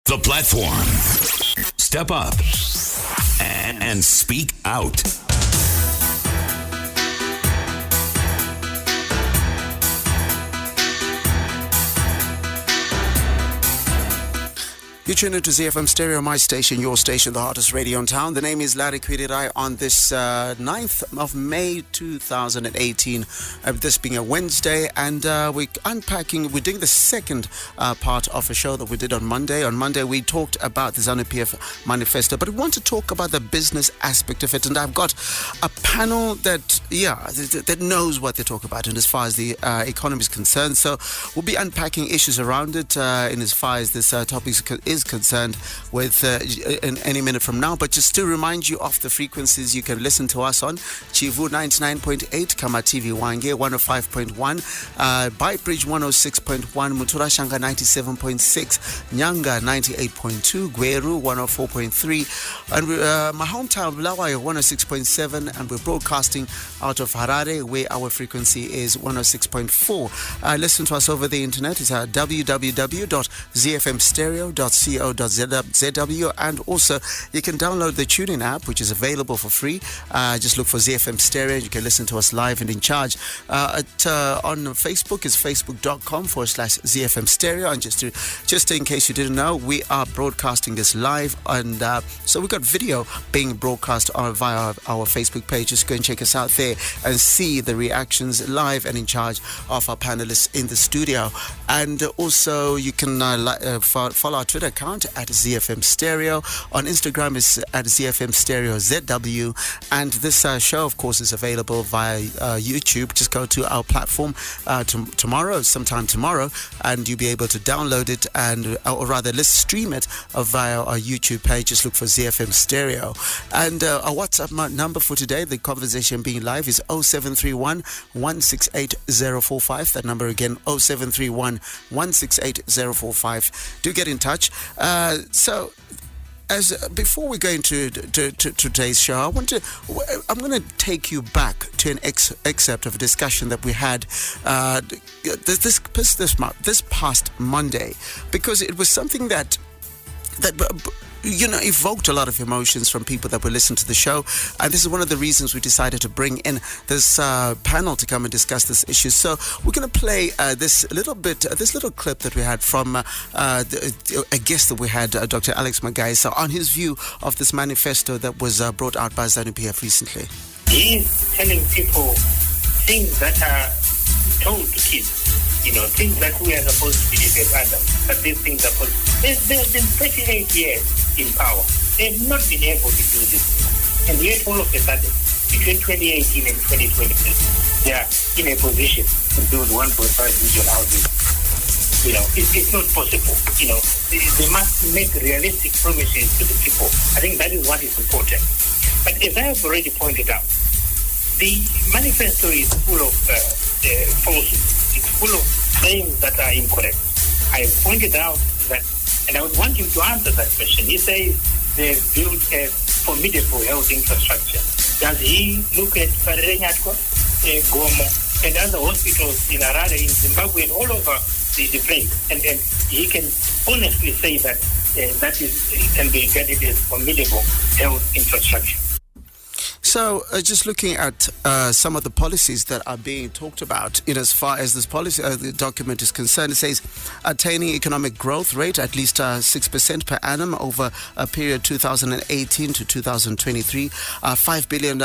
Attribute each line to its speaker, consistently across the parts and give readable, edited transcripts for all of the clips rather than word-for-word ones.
Speaker 1: The platform. Step up and speak out.
Speaker 2: You tune into ZFM Stereo, my station, your station, the hottest radio in town. The name is Larry Kwirirayi on this 9th of May 2018, this being a Wednesday, and we're doing the second part of a show that we did on Monday. On Monday, we talked about the ZANU PF Manifesto, but we want to talk about the business aspect of it, and I've got a panel that knows what they talk about and as far as the economy is concerned. So we'll be unpacking issues around it in as far as this topic is concerned with in any minute from now. But just to remind you of the frequencies you can listen to us on: Chivu 99.8, Kama TV Wange 105.1, Bytebridge 106.1, Mutura Shanga 97.6, Nyanga 98.2, Gweru 104.3, and my hometown Bulawayo 106.7, and we're broadcasting out of Harare, where our frequency is 106.4. Listen to us over the internet. It's at www.zfmstereo.co.zw, and also you can download the TuneIn app, which is available for free. Just look for ZFM Stereo. You can listen to us live and in charge. On Facebook, it's facebook.com/ZFM Stereo. And just in case you didn't know, we are broadcasting this live, and so we've got video being broadcast via our Facebook page. Just go and check us out there and see the reactions live and in charge of our panelists in the studio. And also you can follow our Twitter account at ZFM Stereo. On Instagram is at ZFM Stereo ZW. And this show, of course, is available via YouTube. Just go to our platform sometime tomorrow, and you'll be able to download it, or rather, let's stream it via our YouTube page. Just look for ZFM Stereo. And our WhatsApp number for today, the conversation being live, is 0731 168 045. That number again, 0731 168 045. Do get in touch. So, before we go into today's show, I'm going to take you back to an excerpt of a discussion that we had this past Monday, because it was something that evoked a lot of emotions from people that were listening to the show. And this is one of the reasons we decided to bring in this panel to come and discuss this issue. So we're going to play this little clip that we had from a guest that we had, Dr. Alex Mugaga, on his view of this manifesto that was brought out by ZANU PF recently.
Speaker 3: He's telling people things that are told to kids. Things that we are supposed to believe as adults, that these things are possible. They've been 38 years in power. They've not been able to do this. And yet, all of a sudden, between 2018 and 2023, they are in a position to build 1.5 million houses. It's not possible. They must make realistic promises to the people. I think that is what is important. But as I have already pointed out, the manifesto is full of falsehoods. It's full of claims that are incorrect. I pointed out that, and I would want him to answer that question. He says they've built a formidable health infrastructure. Does he look at Parenyatko, Gomo, and other hospitals in Harare, in Zimbabwe, and all over the place? And he can honestly say that it can be regarded as formidable health infrastructure.
Speaker 2: So, just looking at some of the policies that are being talked about, as far as this policy the document is concerned, it says attaining economic growth rate at least 6% per annum over a period 2018 to 2023, $5 billion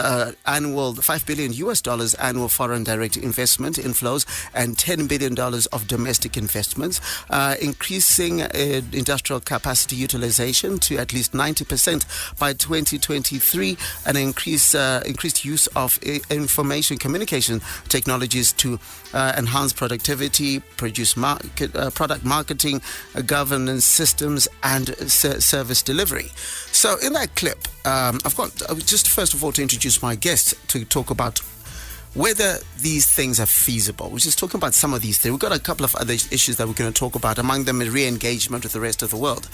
Speaker 2: US dollars annual foreign direct investment inflows, and $10 billion of domestic investments, increasing industrial capacity utilization to at least 90% by 2023, and increased use of information communication technologies to enhance productivity, produce product marketing, governance systems, and service delivery. So in that clip, I've got just first of all to introduce my guest to talk about whether these things are feasible. We're just talking about some of these things. We've got a couple of other issues that we're going to talk about, among them re-engagement with the rest of the world.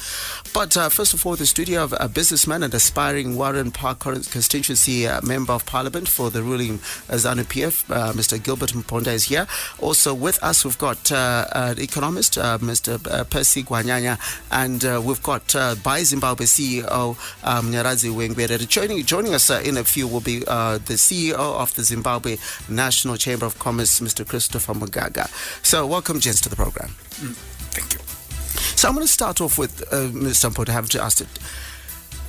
Speaker 2: But first of all, the studio of a businessman and aspiring Warren Park constituency member of parliament for the ruling ZANU PF, Mr. Gilbert Muponda is here. Also with us, we've got an economist, Mr. Percy Gwanyanya, and we've got by Zimbabwe CEO Munyaradzi Hwengwere. Joining us in a few will be the CEO of the Zimbabwe National Chamber of Commerce, Mr. Christopher Mugaga. So welcome, gents, to the program.
Speaker 4: Thank you.
Speaker 2: So I'm going to start off with Mr. Muponda. I have to ask it.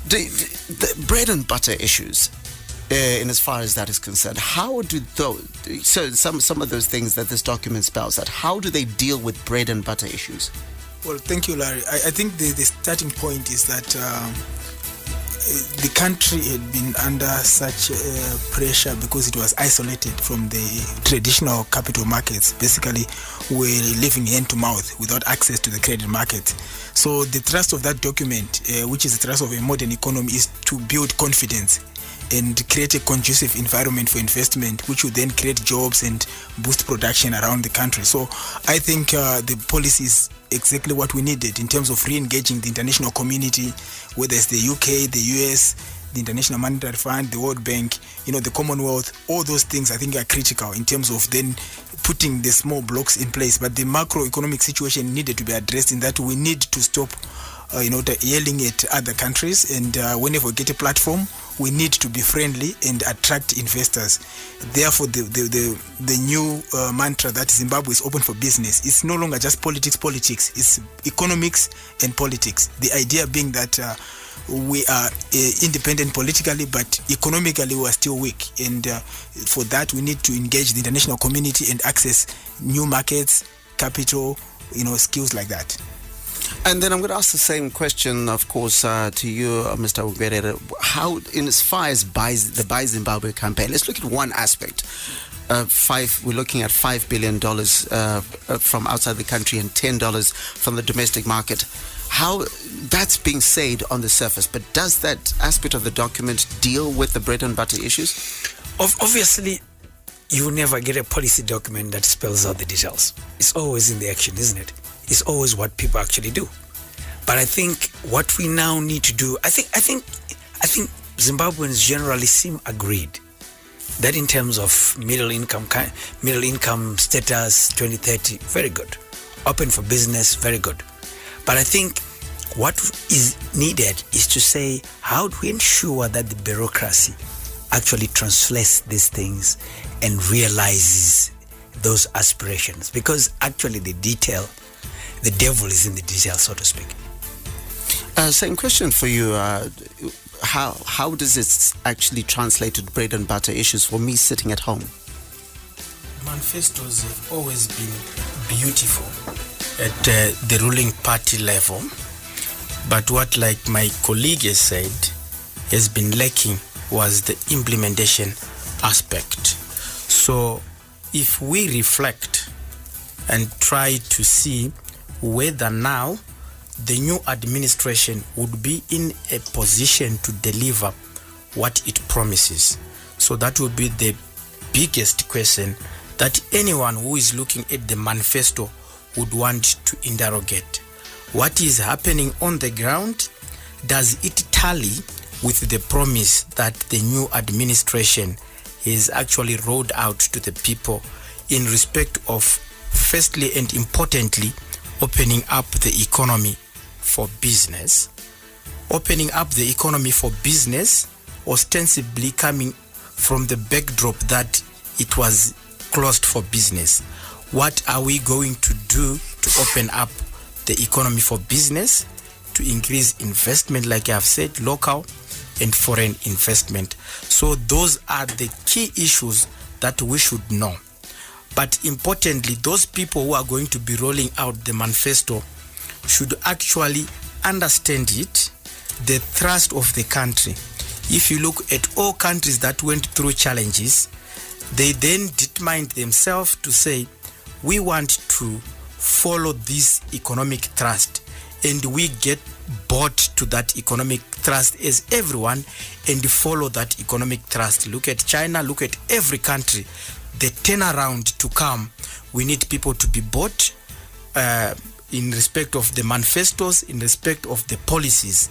Speaker 2: The bread and butter issues, in as far as that is concerned, how do those, so some of those things that this document spells out, how do they deal with bread and butter issues?
Speaker 4: Well, thank you, Larry. I think the starting point is that the country had been under such pressure because it was isolated from the traditional capital markets. Basically, we're living hand to mouth without access to the credit market. So the thrust of that document, which is the thrust of a modern economy, is to build confidence and create a conducive environment for investment, which will then create jobs and boost production around the country. So I think the policy is exactly what we needed in terms of re-engaging the international community, whether it's the UK, the US, the International Monetary Fund, the World Bank, the Commonwealth. All those things I think are critical in terms of then putting the small blocks in place. But the macroeconomic situation needed to be addressed in that we need to stop yelling at other countries, and whenever we get a platform, we need to be friendly and attract investors. Therefore, the new mantra that Zimbabwe is open for business, it's no longer just politics, it's economics and politics. The idea being that we are independent politically, but economically we are still weak, and for that we need to engage the international community and access new markets, capital, skills like that.
Speaker 2: And then I'm going to ask the same question, of course, to you, Mr. Hwengwere. How, in as far as the Buy Zimbabwe campaign, let's look at one aspect. We're looking at $5 billion from outside the country and $10 from the domestic market. How that's being said on the surface, but does that aspect of the document deal with the bread and butter issues?
Speaker 5: Obviously, you will never get a policy document that spells out the details. It's always in the action, isn't it? It's always what people actually do. But I think what we now need to do, I think Zimbabweans generally seem agreed that in terms of middle income status 2030, very good. Open for business, very good. But I think what is needed is to say, how do we ensure that the bureaucracy actually translates these things and realizes those aspirations? Because actually the devil is in the detail, so to speak.
Speaker 2: Same question for you. How does it actually translate to bread and butter issues for me sitting at home?
Speaker 6: Manifestos have always been beautiful at the ruling party level, but what, like my colleague has said, has been lacking was the implementation aspect. So if we reflect and try to see whether now the new administration would be in a position to deliver what it promises. So that would be the biggest question that anyone who is looking at the manifesto would want to interrogate. What is happening on the ground? Does it tally with the promise that the new administration is actually rolled out to the people in respect of, firstly and importantly, opening up the economy for business? Opening up the economy for business ostensibly coming from the backdrop that it was closed for business. What are we going to do to open up the economy for business, to increase investment, like I have said, local and foreign investment? So those are the key issues that we should know. But importantly, those people who are going to be rolling out the manifesto should actually understand it, the thrust of the country. If you look at all countries that went through challenges, they then determined themselves to say, we want to follow this economic thrust, and we get bought to that economic thrust as everyone and follow that economic thrust. Look at China, look at every country. the turnaround to come, we need people to be bought in respect of the manifestos, in respect of the policies.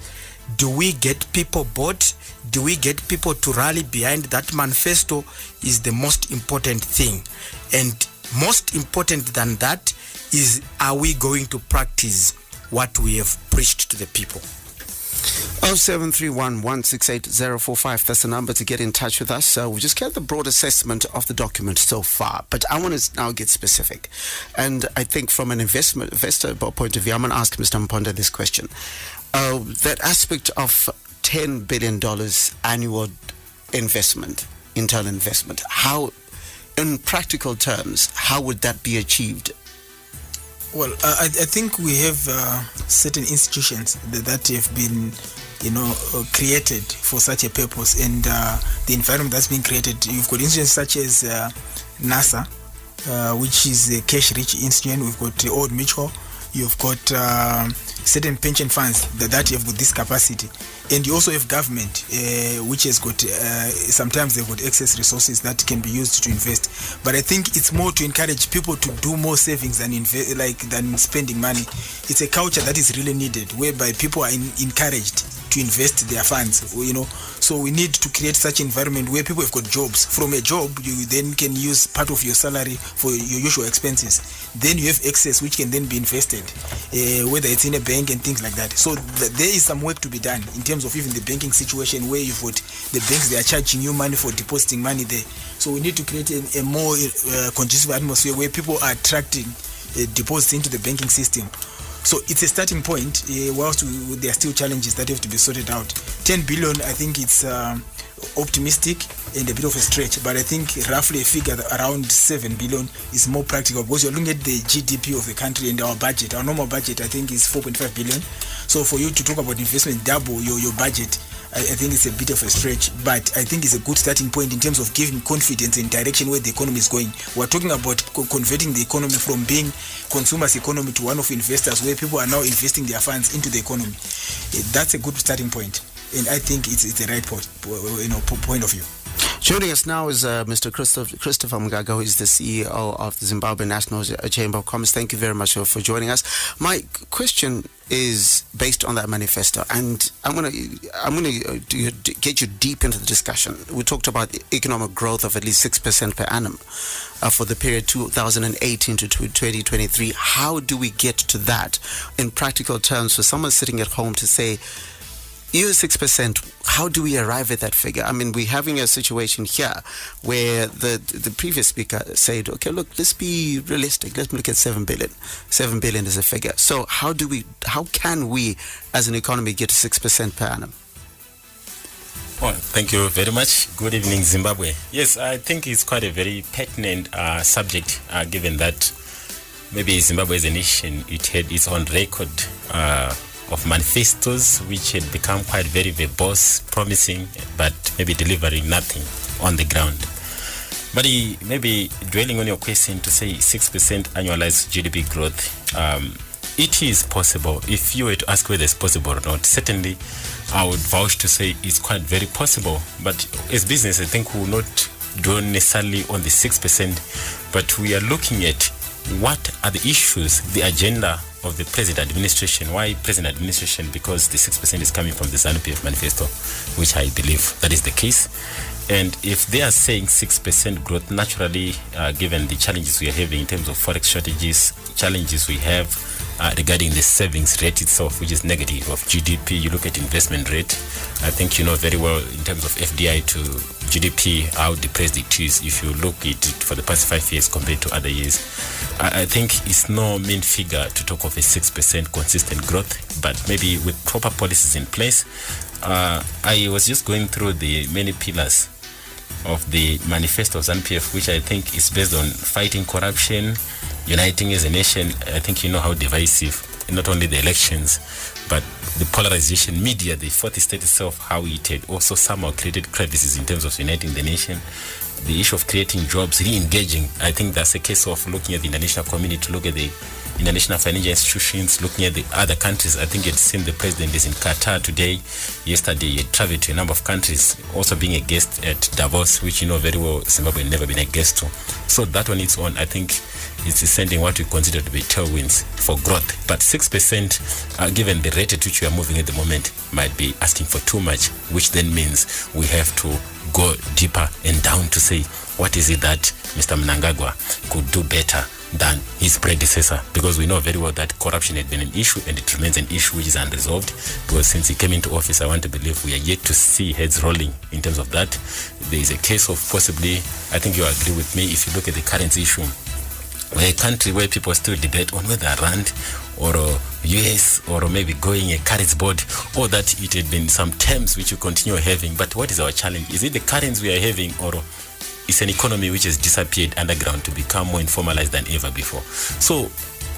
Speaker 6: Do we get people bought? Do we get people to rally behind that manifesto is the most important thing. And most important than that is, are we going to practice what we have preached to the people?
Speaker 2: 0731-168-045. That's the number to get in touch with us. We just get the broad assessment of the document so far, but I want to now get specific. And I think from an investor point of view, I'm going to ask Mr. Muponda this question. That aspect of $10 billion annual investment, internal investment, how, in practical terms, how would that be achieved?
Speaker 4: Well, I think we have certain institutions that have been, created for such a purpose, and the environment that's been created. You've got institutions such as NASA, which is a cash-rich institution. We've got Old Mutual. You've got certain pension funds that have got this capacity, and you also have government, which has got sometimes they've got excess resources that can be used to invest. But I think it's more to encourage people to do more savings than than spending money. It's a culture that is really needed, whereby people are encouraged to invest their funds. So we need to create such environment where people have got jobs. From a job, you then can use part of your salary for your usual expenses. Then you have excess, which can then be invested, whether it's in a bank and things like that. So there is some work to be done in terms of even the banking situation, where you've got the banks, they are charging you money for depositing money there. So we need to create a more conducive atmosphere where people are attracting deposits into the banking system. So it's a starting point, whilst there are still challenges that have to be sorted out. 10 billion, I think it's optimistic and a bit of a stretch, but I think roughly a figure around 7 billion is more practical, because you're looking at the GDP of the country and our budget. Our normal budget, I think, is 4.5 billion. So for you to talk about investment, double your budget, I think it's a bit of a stretch, but I think it's a good starting point in terms of giving confidence and direction where the economy is going. We're talking about converting the economy from being consumers' economy to one of investors, where people are now investing their funds into the economy. That's a good starting point, and I think it's the right point of view.
Speaker 2: Joining us now is Mr. Christopher Mugaga, who is the CEO of the Zimbabwe National Chamber of Commerce. Thank you very much for joining us. My question is based on that manifesto, and I'm going to get you deep into the discussion. We talked about the economic growth of at least 6% per annum for the period 2018 to 2023. How do we get to that in practical terms for someone sitting at home to say, you 6%, how do we arrive at that figure? I mean, we're having a situation here where the previous speaker said, okay, look, let's be realistic. Let's look at 7 billion. 7 billion is a figure. So how can we as an economy get to 6% per annum?
Speaker 7: Well, thank you very much. Good evening, Zimbabwe. Yes, I think it's quite a very pertinent subject, given that maybe Zimbabwe as a nation, it had its own record of manifestos which had become quite very verbose, promising, but maybe delivering nothing on the ground. But maybe dwelling on your question to say 6% annualized GDP growth, it is possible. If you were to ask whether it's possible or not, certainly I would vouch to say it's quite very possible. But as business, I think we will not dwell necessarily on the 6%, but we are looking at what are the issues, the agenda of the present administration. Why present administration? Because the 6% is coming from the ZANU PF Manifesto, which I believe that is the case. And if they are saying 6% growth, naturally, given the challenges we are having in terms of forex shortages, challenges we have regarding the savings rate itself, which is negative of GDP, you look at investment rate, I think you know very well in terms of FDI to GDP, how depressed it is if you look at it for the past 5 years compared to other years. I think it's no mean figure to talk of a 6% consistent growth, but maybe with proper policies in place. I was just going through the many pillars of the manifesto of ZANU PF, which I think is based on fighting corruption, uniting as a nation. I think you know how divisive, not only the elections, but the polarization, media, the fourth estate itself, how it had also somehow created crevices in terms of uniting the nation. The issue of creating jobs, re-engaging, I think that's a case of looking at the international community, to look at the international financial institutions, looking at the other countries. I think it's seen the president is in Qatar today. Yesterday, he traveled to a number of countries, also being a guest at Davos, which you know very well Zimbabwe had never been a guest to. So that on its own, I think, is sending what we consider to be tailwinds for growth. But 6%, given the rate at which we are moving at the moment, might be asking for too much, which then means we have to go deeper and down to say, what is it that Mr. Mnangagwa could do better than his predecessor? Because we know very well that corruption had been an issue, and it remains an issue which is unresolved. Because since he came into office, I want to believe we are yet to see heads rolling in terms of that. There is a case of possibly, I think you agree with me, if you look at the currency issue, we're a country where people still debate on whether rand or US or maybe going a currency board, or that it had been some terms which you continue having. But what is our challenge? Is it the currency we are having, or it's an economy which has disappeared underground to become more informalized than ever before? So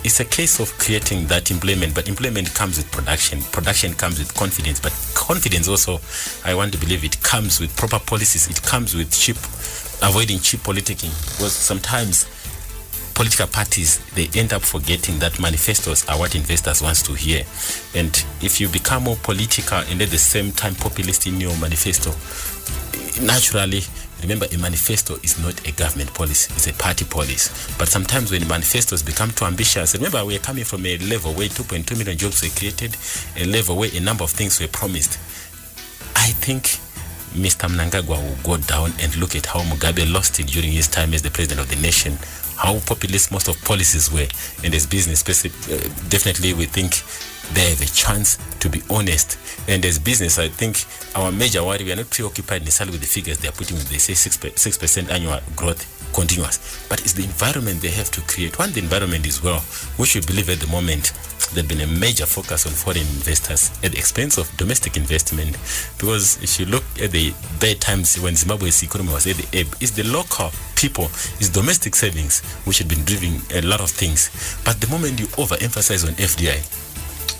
Speaker 7: it's a case of creating that employment, but employment comes with production. Production comes with confidence, but confidence also, I want to believe, it comes with proper policies. It comes with avoiding cheap politicking, because sometimes political parties, they end up forgetting that manifestos are what investors want to hear. And if you become more political and at the same time populist in your manifesto, naturally, remember, a manifesto is not a government policy, it's a party policy. But sometimes when manifestos become too ambitious, remember, we're coming from a level where 2.2 million jobs were created, a level where a number of things were promised. I think Mr. Mnangagwa will go down and look at how Mugabe lost it during his time as the president of the nation, how populist most of policies were, and as business, definitely we think they have a chance to be honest. And as business, I think our major worry, we are not preoccupied necessarily with the figures they are putting when they say 6% annual growth continuous, but it's the environment they have to create. One, the environment is well, which we believe at the moment there's been a major focus on foreign investors at the expense of domestic investment. Because if you look at the bad times when Zimbabwe's economy was at the ebb, it's the local people, it's domestic savings which had been driving a lot of things. But the moment you overemphasize on FDI,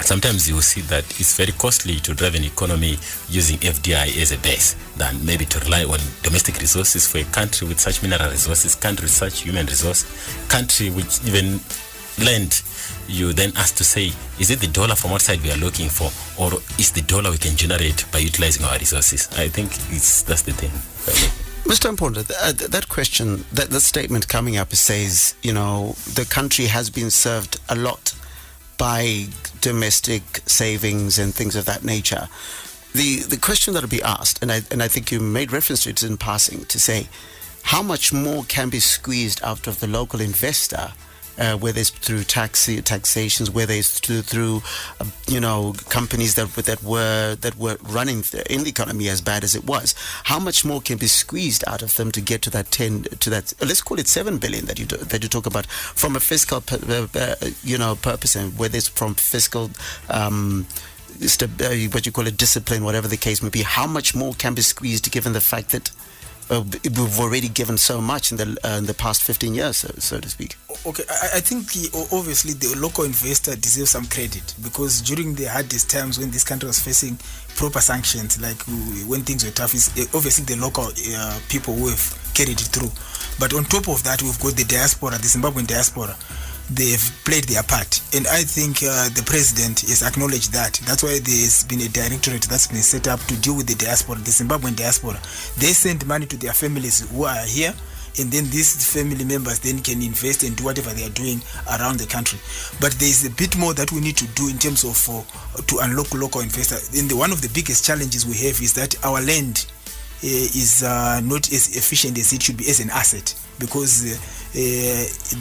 Speaker 7: sometimes you will see that it's very costly to drive an economy using FDI as a base than maybe to rely on domestic resources for a country with such mineral resources, country with such human resource, country which even land. You then ask to say, is it the dollar from outside we are looking for, or is the dollar we can generate by utilizing our resources? I think that's the thing.
Speaker 2: Mr. Muponda, that question, that statement coming up says, you know, the country has been served a lot by domestic savings and things of that nature. The question that will be asked, and I think you made reference to it in passing, to say how much more can be squeezed out of the local investor, whether it's through taxations, whether it's through companies that were running in the economy as bad as it was. How much more can be squeezed out of them to get to that let's call it 7 billion that you talk about from a fiscal purpose, and whether it's from fiscal what you call it, discipline, whatever the case may be. How much more can be squeezed given the fact that we've already given so much in the past 15 years, so to speak?
Speaker 4: Okay, I think obviously the local investor deserves some credit, because during the hardest times when this country was facing proper sanctions, like when things were tough, it's obviously the local people who have carried it through. But on top of that, we've got the diaspora, the Zimbabwean diaspora. They've played their part, and I think the president has acknowledged that. That's why there's been a directorate that's been set up to deal with the diaspora, the Zimbabwean diaspora. They send money to their families who are here, and then these family members then can invest and do whatever they are doing around the country. But there is a bit more that we need to do in terms of to unlock local investors. And one of the biggest challenges we have is that our land is not as efficient as it should be as an asset, because there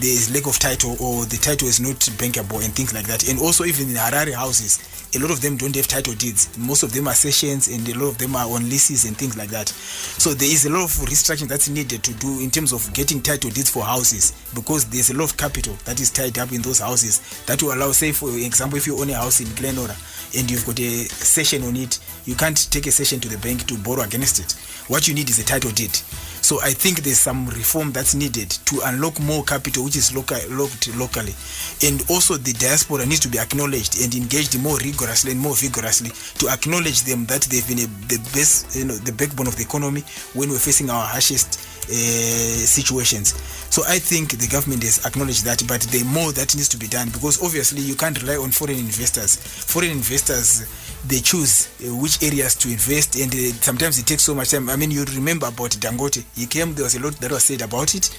Speaker 4: is lack of title, or the title is not bankable and things like that. And also even in Harare houses, a lot of them don't have title deeds. Most of them are sessions, and a lot of them are on leases and things like that. So there is a lot of restructuring that's needed to do in terms of getting title deeds for houses, because there's a lot of capital that is tied up in those houses that will allow, say for example, if you own a house in Glenora and you've got a session on it, you can't take a session to the bank to borrow against it. What you need is a title deed. So I think there's some reform that's needed to unlock more capital which is locked locally. And also the diaspora needs to be acknowledged and engaged more rigorously and more vigorously to acknowledge them that they've been the best, the backbone of the economy when we're facing our harshest situations. So I think the government has acknowledged that, but there's more that needs to be done, because obviously you can't rely on foreign investors. Foreign investors, they choose which areas to invest, and sometimes it takes so much time. I mean, you remember about Dangote. He came, there was a lot that was said about it.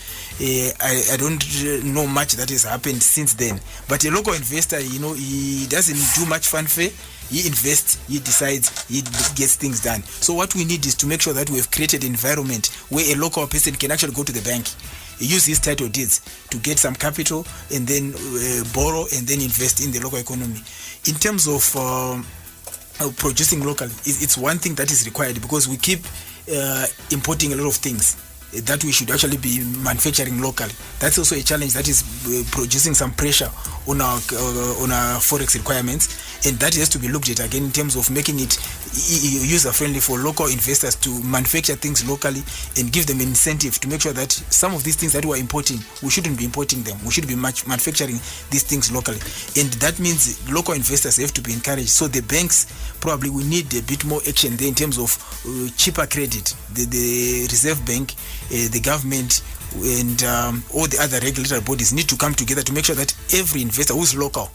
Speaker 4: I don't know much that has happened since then. But a local investor, he doesn't do much fanfare. He invests, he decides, he gets things done. So what we need is to make sure that we have created an environment where a local person can actually go to the bank, use his title deeds to get some capital, and then borrow and then invest in the local economy. In terms of producing locally, it's one thing that is required, because we keep importing a lot of things that we should actually be manufacturing locally. That's also a challenge that is producing some pressure on our forex requirements, and that has to be looked at again in terms of making it user friendly for local investors to manufacture things locally and give them an incentive to make sure that some of these things that we're importing, we shouldn't be importing them. We should be manufacturing these things locally, and that means local investors have to be encouraged. So the banks probably will need a bit more action there in terms of cheaper credit. The Reserve Bank, the government, and all the other regulatory bodies need to come together to make sure that every investor who's local,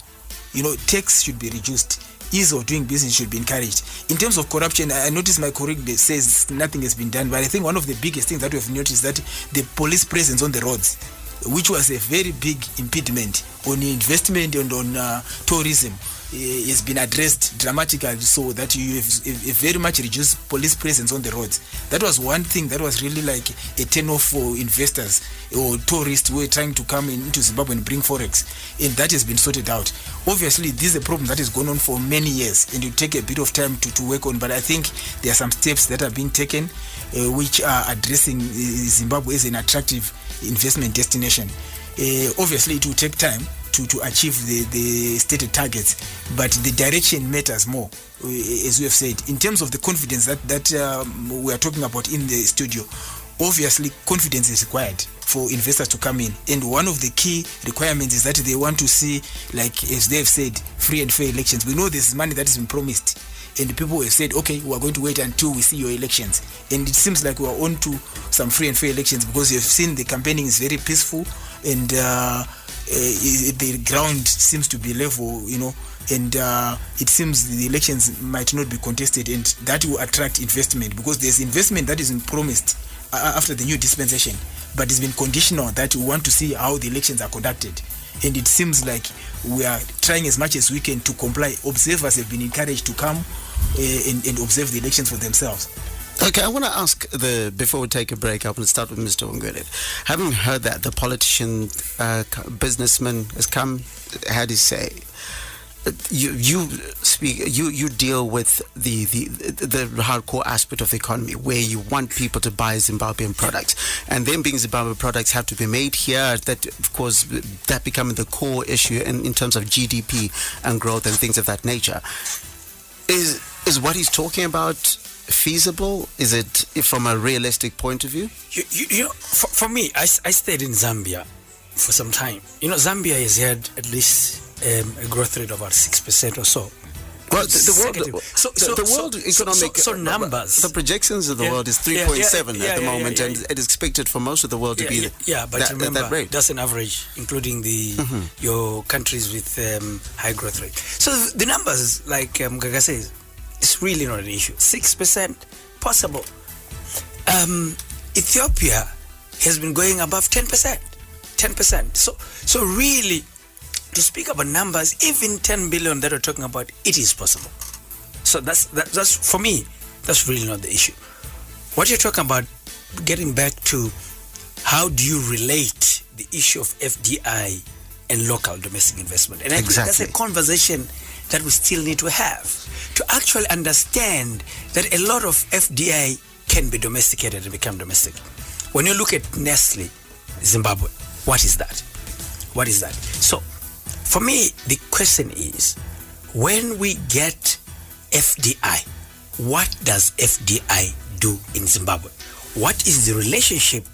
Speaker 4: tax should be reduced, ease of doing business should be encouraged. In terms of corruption, I noticed my colleague says nothing has been done, but I think one of the biggest things that we've noticed is that the police presence on the roads, which was a very big impediment on investment and on tourism, has been addressed dramatically, so that you have very much reduced police presence on the roads. That was one thing that was really like a turn-off for investors or tourists who were trying to come into Zimbabwe and bring forex, and that has been sorted out. Obviously, this is a problem that has gone on for many years, and it will take a bit of time to work on, but I think there are some steps that are being taken which are addressing Zimbabwe as an attractive investment destination. Obviously, it will take time to achieve the stated targets, but the direction matters more, as we have said. In terms of the confidence that we are talking about in the studio, obviously confidence is required for investors to come in, and one of the key requirements is that they want to see, like as they have said, free and fair elections. We know this money that has been promised, and people have said, okay, we are going to wait until we see your elections, and it seems like we are on to some free and fair elections, because you have seen the campaigning is very peaceful, and the ground seems to be level, and it seems the elections might not be contested, and that will attract investment, because there's investment that is promised after the new dispensation, but it's been conditional that we want to see how the elections are conducted, and it seems like we are trying as much as we can to comply. Observers have been encouraged to come and observe the elections for themselves.
Speaker 2: Okay, I want to ask, before we take a break, I want to start with Mr. Hwengwere. Having heard that the politician, businessman has come, had his say, you deal with the hardcore aspect of the economy, where you want people to buy Zimbabwean products, and them being Zimbabwean products have to be made here. That, of course, that becoming the core issue in terms of GDP and growth and things of that nature. Is what he's talking about feasible? Is it from a realistic point of view?
Speaker 5: For me, I stayed in Zambia for some time. Zambia has had at least a growth rate of about 6% or so.
Speaker 2: Well, the world economic
Speaker 5: numbers.
Speaker 2: The projections of the world is 3.7 at the moment, and it is expected for most of the world to be
Speaker 5: but remember,
Speaker 2: that rate.
Speaker 5: That's an average, including your countries with high growth rate. So the numbers, like Mugaga says, it's really not an issue. 6% possible. Ethiopia has been going above 10%. 10%. So really, to speak about numbers, even 10 billion that we're talking about, it is possible. So that's for me, that's really not the issue. What you're talking about, getting back to how do you relate the issue of FDI and local domestic investment? And I think that's a conversation that we still need to have, to actually understand that a lot of FDI can be domesticated and become domestic. When you look at Nestle, Zimbabwe, what is that? What is that? So, for me, the question is, when we get FDI, what does FDI do in Zimbabwe? what is the relationship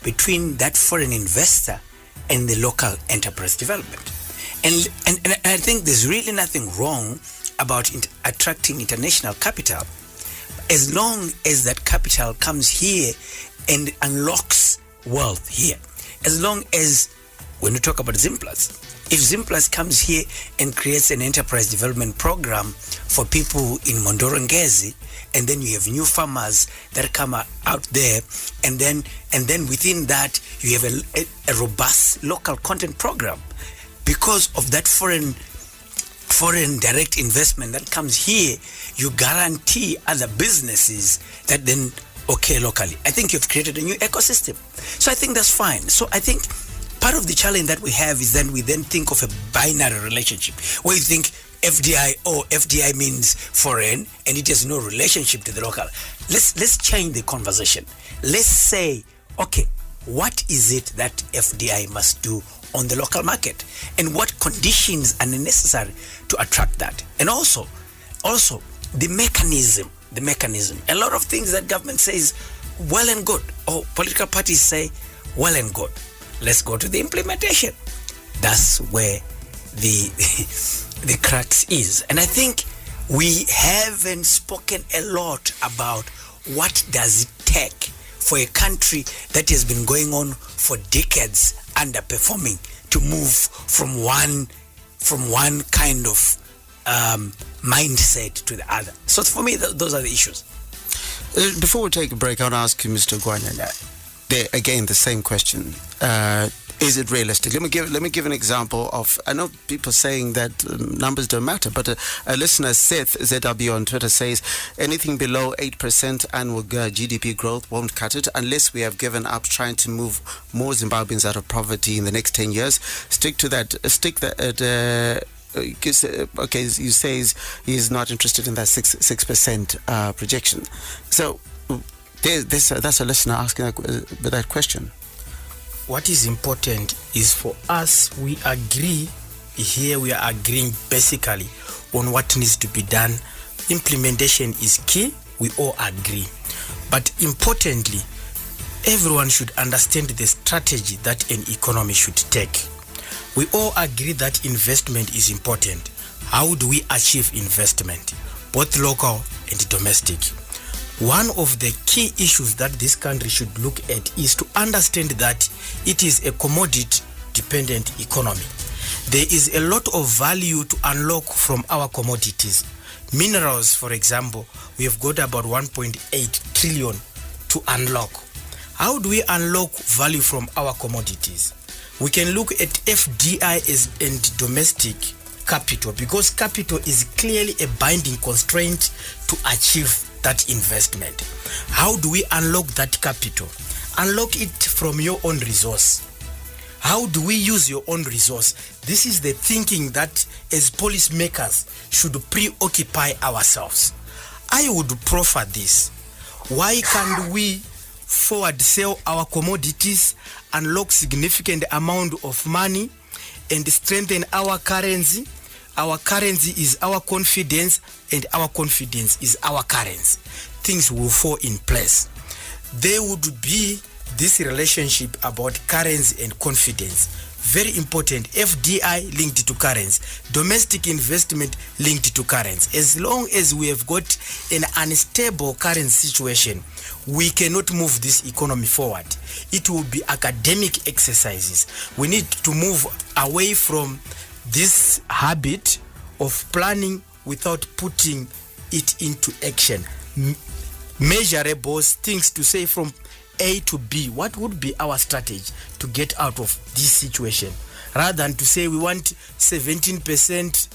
Speaker 5: between that foreign investor and the local enterprise development? And I think there's really nothing wrong about attracting international capital as long as that capital comes here and unlocks wealth here. As long as, when we talk about Zimplus, if Zimplus comes here and creates an enterprise development program for people in Mondorongezi, and then you have new farmers that come out there, and then within that you have a robust local content program, because of that foreign direct investment that comes here, you guarantee other businesses that then occur locally. I think you've created a new ecosystem. So I think that's fine. So I think part of the challenge that we have is that we then think of a binary relationship where you think FDI means foreign and it has no relationship to the local. Let's change the conversation. Let's say, okay, what is it that FDI must do on the local market, and what conditions are necessary to attract that? And also the mechanism. A lot of things that government says well and good, or political parties say well and good. Let's go to the implementation. That's where the crux is. And I think we haven't spoken a lot about what does it take for a country that has been going on for decades underperforming to move from one kind of mindset to the other. So for me, those are the issues.
Speaker 2: Before we take a break, I want to ask you, Mr. Gwanyanya, again, the same question. Is it realistic? Let me give an example of, I know people saying that numbers don't matter, but a listener, Seth ZW on Twitter, says anything below 8% annual GDP growth won't cut it unless we have given up trying to move more Zimbabweans out of poverty in the next 10 years. Okay, you say he's not interested in that 6% projection. So that's a listener asking that question.
Speaker 6: What is important is for us, we are agreeing basically on what needs to be done. Implementation is key, we all agree. But importantly, everyone should understand the strategy that an economy should take. We all agree that investment is important. How do we achieve investment, both local and domestic? One of the key issues that this country should look at is to understand that it is a commodity-dependent economy. There is a lot of value to unlock from our commodities. Minerals, for example, we have got about 1.8 trillion to unlock. How do we unlock value from our commodities? We can look at FDI and domestic capital, because capital is clearly a binding constraint to achieve that investment. How do we unlock that capital? Unlock it from your own resource. How do we use your own resource? This is the thinking that as policymakers should preoccupy ourselves. I would proffer this. Why can't we forward sell our commodities, unlock significant amount of money, and strengthen our currency? Our currency is our confidence, and our confidence is our currency. Things will fall in place. There would be this relationship about currency and confidence. Very important. FDI linked to currency. Domestic investment linked to currency. As long as we have got an unstable currency situation, we cannot move this economy forward. It will be academic exercises. We need to move away from this habit of planning without putting it into action. Measurables, things to say from A to B. What would be our strategy to get out of this situation? Rather than to say we want 17%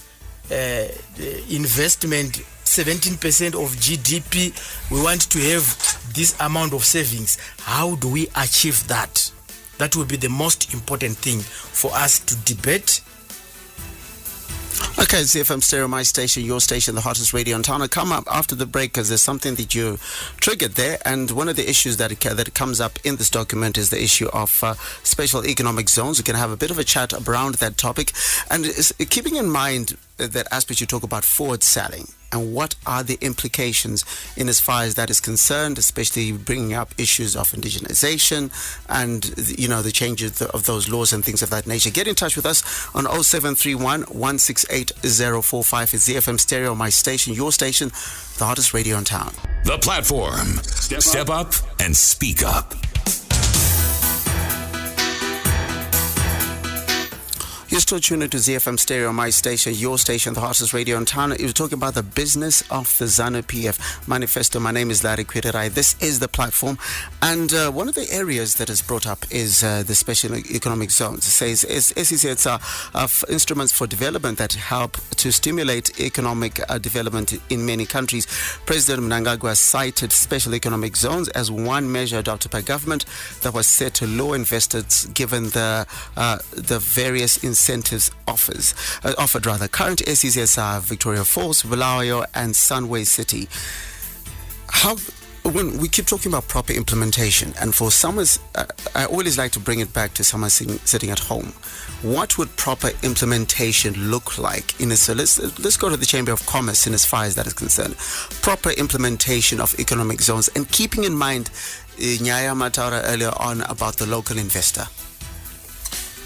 Speaker 6: investment, 17% of GDP, we want to have this amount of savings. How do we achieve that? That will be the most important thing for us to debate.
Speaker 2: Okay, ZFM Stereo, my station, your station, the hottest radio in town. I'll come up after the break because there's something that you triggered there. And one of the issues that comes up in this document is the issue of special economic zones. We can have a bit of a chat around that topic. And keeping in mind that aspect, you talk about forward selling. And what are the implications in as far as that is concerned, especially bringing up issues of indigenization and, the changes of those laws and things of that nature. Get in touch with us on 0731 168 045. It's ZFM Stereo, my station, your station, the hottest radio in town.
Speaker 1: The platform. Step up and speak up.
Speaker 2: You're still tuned into ZFM Stereo, my station, your station, the hottest radio in town. You're talking about the business of the ZANU PF Manifesto. My name is Larry Kwirirayi. This is the platform. And one of the areas that is brought up is the special economic zones. It says it's instruments for development that help to stimulate economic development in many countries. President Munyaradzi cited special economic zones as one measure adopted by government that was set to lure investors given the various incentives offered. Current SEZs are Victoria Falls, Bulawayo and Sunway City. When we keep talking about proper implementation, and for someone, I always like to bring it back to someone sitting at home. What would proper implementation look like? So let's go to the Chamber of Commerce in as far as that is concerned. Proper implementation of economic zones, and keeping in mind Nyaya Mataura earlier on about the local investor.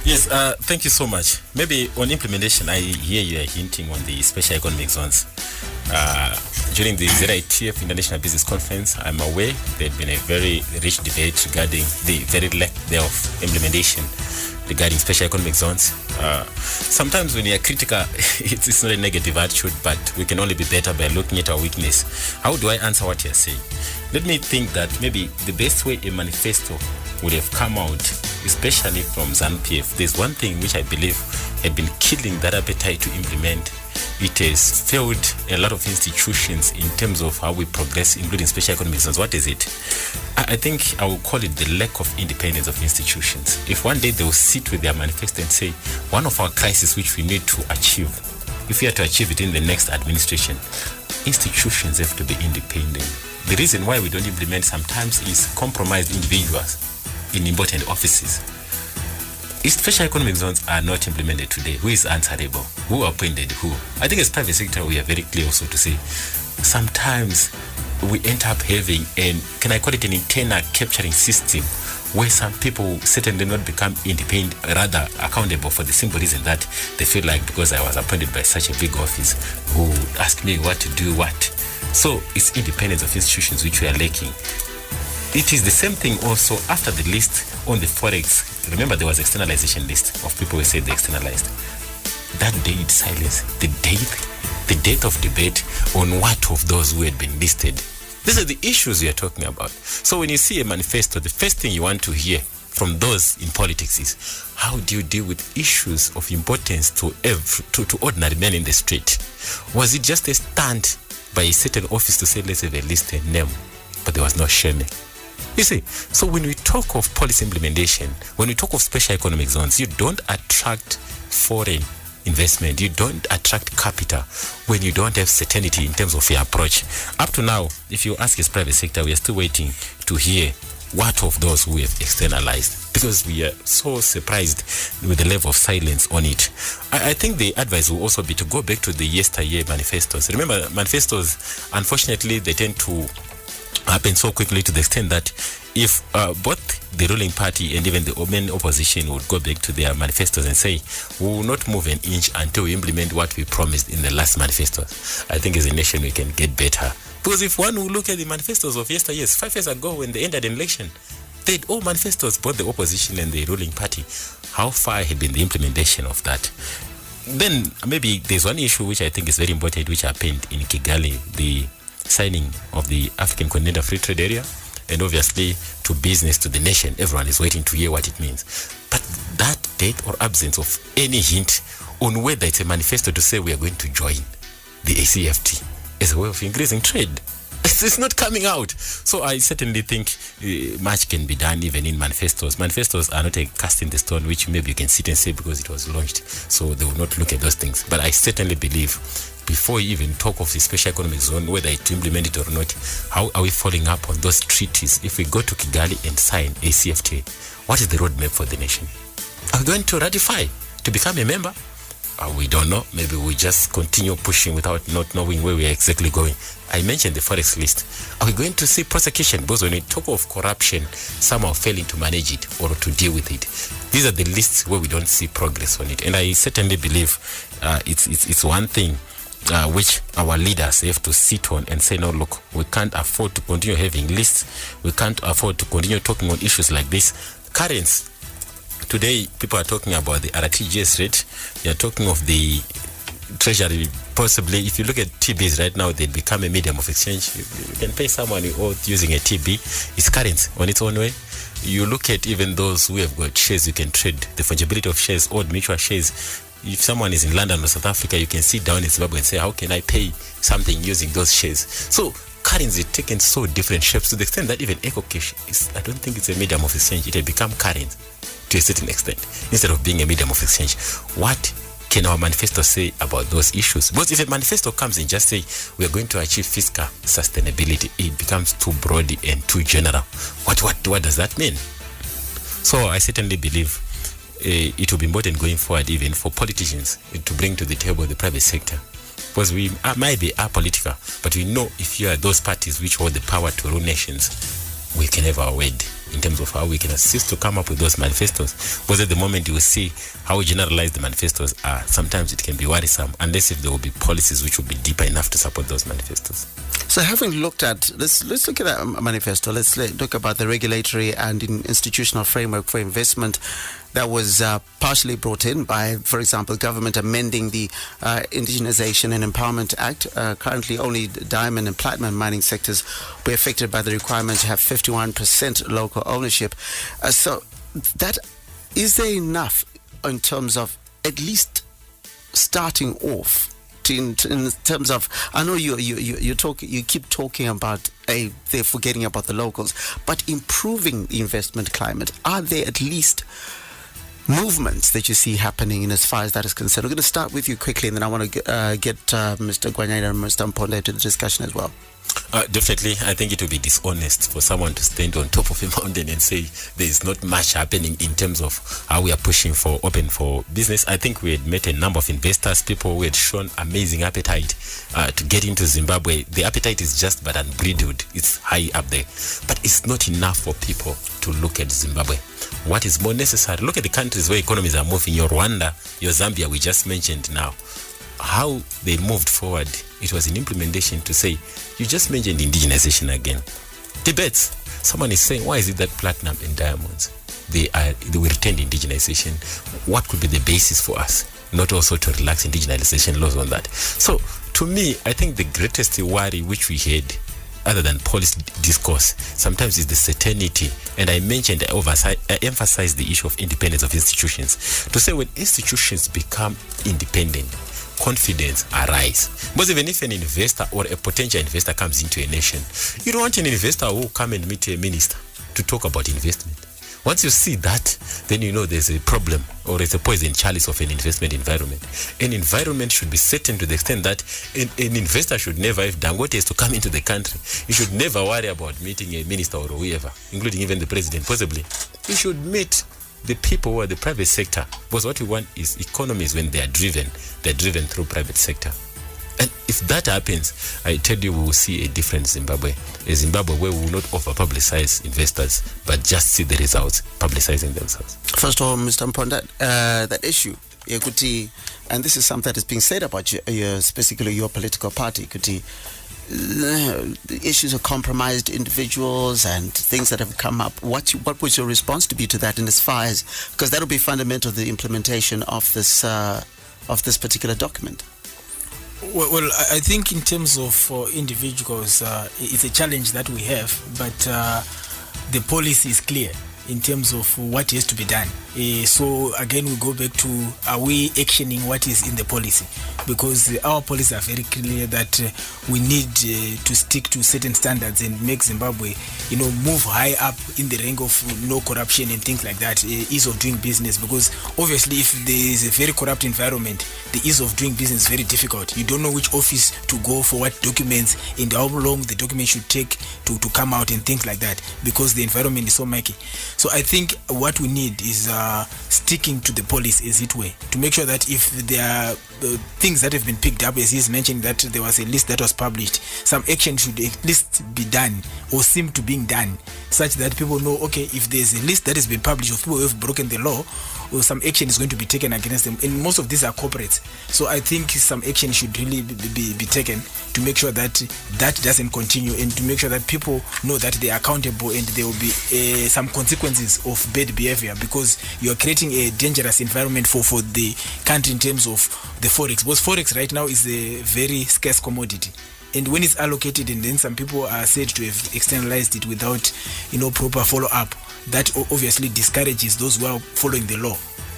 Speaker 7: Yes, thank you so much. Maybe on implementation, I hear you are hinting on the special economic zones. During the ZANU International Business Conference, I'm aware there had been a very rich debate regarding the very lack thereof implementation regarding special economic zones. Sometimes when you are critical, it's not a negative attitude, but we can only be better by looking at our weakness. How do I answer what you're saying? Let me think that maybe the best way a manifesto would have come out, especially from ZANU PF, there's one thing which I believe had been killing that appetite to implement. It has failed a lot of institutions in terms of how we progress, including special economic zones. What is it? I think I will call it the lack of independence of institutions. If one day they will sit with their manifesto and say, one of our crises which we need to achieve, if we are to achieve it in the next administration, institutions have to be independent. The reason why we don't implement sometimes is compromised individuals in important offices. If special economic zones are not implemented today, who is answerable? Who appointed who? I think as private sector, we are very clear also to say, sometimes we end up having can I call it an internal capturing system where some people certainly not become independent, rather accountable for the simple reason that they feel like because I was appointed by such a big office who asked me what to do what. So it's independence of institutions which we are lacking. It is the same thing also after the list on the forex. Remember, there was externalization list of people who said they externalized. That day it silenced the date of debate on what of those who had been listed. These are the issues we are talking about. So when you see a manifesto, the first thing you want to hear from those in politics is, how do you deal with issues of importance to ordinary men in the street? Was it just a stunt by a certain office to say, let's have a list and name, but there was no shaming? You see, so when we talk of policy implementation, when we talk of special economic zones, you don't attract foreign investment, you don't attract capital when you don't have certainty in terms of your approach. Up to now, if you ask his private sector, we are still waiting to hear what of those who have externalized, because we are so surprised with the level of silence on it. I think the advice will also be to go back to the yesteryear manifestos. Remember, manifestos, unfortunately, they tend to happen so quickly to the extent that if both the ruling party and even the main opposition would go back to their manifestos and say, we will not move an inch until we implement what we promised in the last manifestos, I think as a nation we can get better. Because if one will look at the manifestos of yesteryear, 5 years ago when they ended an election, they had all manifestos, both the opposition and the ruling party. How far had been the implementation of that? Then maybe there's one issue which I think is very important, which happened in Kigali, the signing of the African Continental Free Trade Area, and obviously to business, to the nation. Everyone is waiting to hear what it means. But that date or absence of any hint on whether it's a manifesto to say we are going to join the ACFT as a way of increasing trade, it's not coming out. So I certainly think much can be done even in manifestos. Manifestos are not a cast in the stone which maybe you can sit and say because it was launched, so they will not look at those things. But I certainly believe before you even talk of the special economic zone, whether it's implemented or not, how are we following up on those treaties? If we go to Kigali and sign ACFTA, what is the roadmap for the nation? Are we going to ratify to become a member? We don't know. Maybe we just continue pushing without not knowing where we are exactly going. I mentioned the forex list. Are we going to see prosecution? Because when we talk of corruption, some are failing to manage it or to deal with it. These are the lists where we don't see progress on it. And I certainly believe it's one thing which our leaders have to sit on and say, no, look, we can't afford to continue having lists. We can't afford to continue talking on issues like this. Currency. Today, people are talking about the RTGS rate. They are talking of the treasury. Possibly, if you look at TBs right now, they become a medium of exchange. You can pay someone using a TB. It's currency on its own way. You look at even those who have got shares, you can trade. The fungibility of shares, old mutual shares. If someone is in London or South Africa, you can sit down in Zimbabwe and say, how can I pay something using those shares? So currency is taken so different shapes to the extent that even EcoCash I don't think it's a medium of exchange. It has become currency to a certain extent instead of being a medium of exchange. What can our manifesto say about those issues? Because if a manifesto comes and just say we are going to achieve fiscal sustainability, it becomes too broad and too general. What does that mean? So I certainly believe it will be important going forward, even for politicians, to bring to the table the private sector. Because we might be apolitical, but we know if you are those parties which hold the power to rule nations, we can have our word in terms of how we can assist to come up with those manifestos. Because at the moment you will see how generalized the manifestos are. Sometimes it can be worrisome, unless if there will be policies which will be deeper enough to support those manifestos.
Speaker 2: So having looked at, let's look at that manifesto. Let's talk about the regulatory and institutional framework for investment that was partially brought in by, for example, government amending the Indigenization and Empowerment Act. Currently, only diamond and platinum mining sectors were affected by the requirement to have 51% local ownership. So that, is there enough in terms of at least starting off in terms of, I know you keep talking about they're forgetting about the locals, but improving the investment climate, are there at least movements that you see happening in as far as that is concerned? We're going to start with you quickly, and then I want to get Mr. Gwanyanya and Mr. Muponda into the discussion as well.
Speaker 7: Definitely, I think it would be dishonest for someone to stand on top of a mountain and say there is not much happening in terms of how we are pushing for open for business. I think we had met a number of investors, people who had shown amazing appetite to get into Zimbabwe. The appetite is just but unbridled. It's high up there. But it's not enough for people to look at Zimbabwe. What is more necessary? Look at the countries where economies are moving. Your Rwanda, your Zambia, we just mentioned now. How they moved forward, it was an implementation to say, you just mentioned indigenization again. Debates. Someone is saying, why is it that platinum and diamonds, they will retain indigenization? What could be the basis for us not also to relax indigenization laws on that? So, to me, I think the greatest worry which we had, other than policy discourse, sometimes is the certainty. And I mentioned, I emphasized the issue of independence of institutions. To say when institutions become independent, confidence arise. Because even if an investor or a potential investor comes into a nation, you don't want an investor who will come and meet a minister to talk about investment. Once you see that, then you know there's a problem or there's a poison chalice of an investment environment. An environment should be certain to the extent that an investor should never, if Dangote is to come into the country, he should never worry about meeting a minister or whoever, including even the president, possibly. He should meet the people who are the private sector. Because what we want is economies when they are driven through private sector. And if that happens, I tell you, we will see a different Zimbabwe. A Zimbabwe where we will not over-publicize investors, but just see the results publicizing themselves.
Speaker 2: First of all, Mr. Muponda, that issue, Kuti, and this is something that is being said about specifically your political party, Kuti, the issues of compromised individuals and things that have come up. What was your response to be to that, in as far as, because that will be fundamental to the implementation of this particular document?
Speaker 4: Well, I think in terms of individuals, it's a challenge that we have, but the policy is clear in terms of what has to be done. So again, we go back to, are we actioning what is in the policy? Because our policies are very clear that we need to stick to certain standards and make Zimbabwe, move high up in the rank of no corruption and things like that, ease of doing business. Because obviously, if there is a very corrupt environment, the ease of doing business is very difficult. You don't know which office to go for what documents and how long the document should take to come out and things like that, because the environment is so murky. So I think what we need is sticking to the policy as it were, to make sure that if there are things that have been picked up, as he's mentioning that there was a list that was published, some action should at least be done or seem to being done, such that people know, okay, if there's a list that has been published of people who have broken the law, or some action is going to be taken against them. And most of these are corporates. So I think some action should really be taken to make sure that that doesn't continue, and to make sure that people know that they are accountable and there will be some consequences of bad behavior, because you are creating a dangerous environment for the country in terms of the forex. Because forex right now is a very scarce commodity. And when it's allocated and then some people are said to have externalized it without, proper follow-up, that obviously discourages those who are following the law.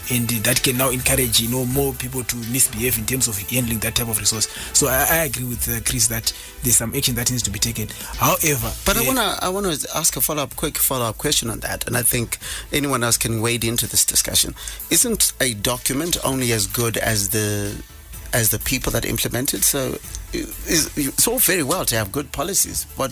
Speaker 4: And that can now encourage, more people to misbehave in terms of handling that type of resource. So I agree with Chris that there's some action that needs to be taken. However,
Speaker 2: but I want to ask a quick follow-up question on that, and I think anyone else can wade into this discussion. Isn't a document only as good as the people that implement it? So it's all very well to have good policies, but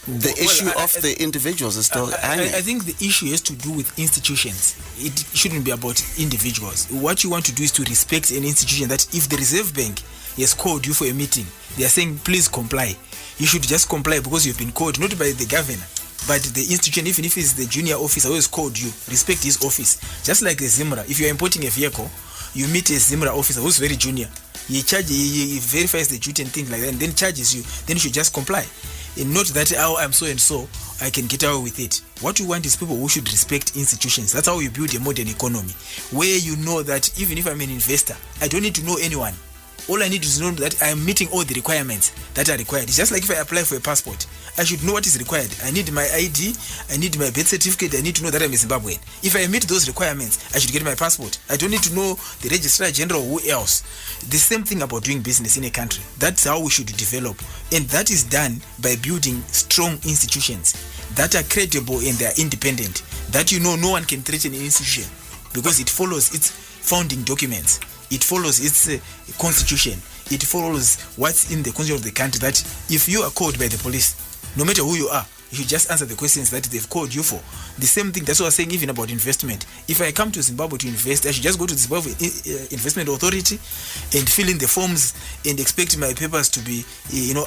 Speaker 2: the issue of the individuals is still hanging.
Speaker 4: I think the issue has to do with institutions. It shouldn't be about individuals. What you want to do is to respect an institution, that if the Reserve Bank has called you for a meeting, they are saying, please comply. You should just comply because you've been called, not by the governor, but the institution. Even if it's the junior officer who has called you, respect his office. Just like the Zimra. If you're importing a vehicle, you meet a Zimra officer who's very junior. He verifies the duty and things like that, and then charges you. Then you should just comply. And not that, I'm so and so, I can get away with it. What you want is people who should respect institutions. That's how you build a modern economy, where you know that even if I'm an investor, I don't need to know anyone. All I need is to know that I am meeting all the requirements that are required. It's just like if I apply for a passport, I should know what is required. I need my ID, I need my birth certificate, I need to know that I'm a Zimbabwean. If I meet those requirements, I should get my passport. I don't need to know the Registrar General or who else. The same thing about doing business in a country. That's how we should develop. And that is done by building strong institutions that are credible and they are independent. That no one can threaten an institution because it follows its founding documents. It follows its constitution. It follows what's in the constitution of the country, that if you are called by the police, no matter who you are, you should just answer the questions that they've called you for. The same thing, that's what I was saying even about investment. If I come to Zimbabwe to invest, I should just go to the Zimbabwe Investment Authority and fill in the forms and expect my papers to be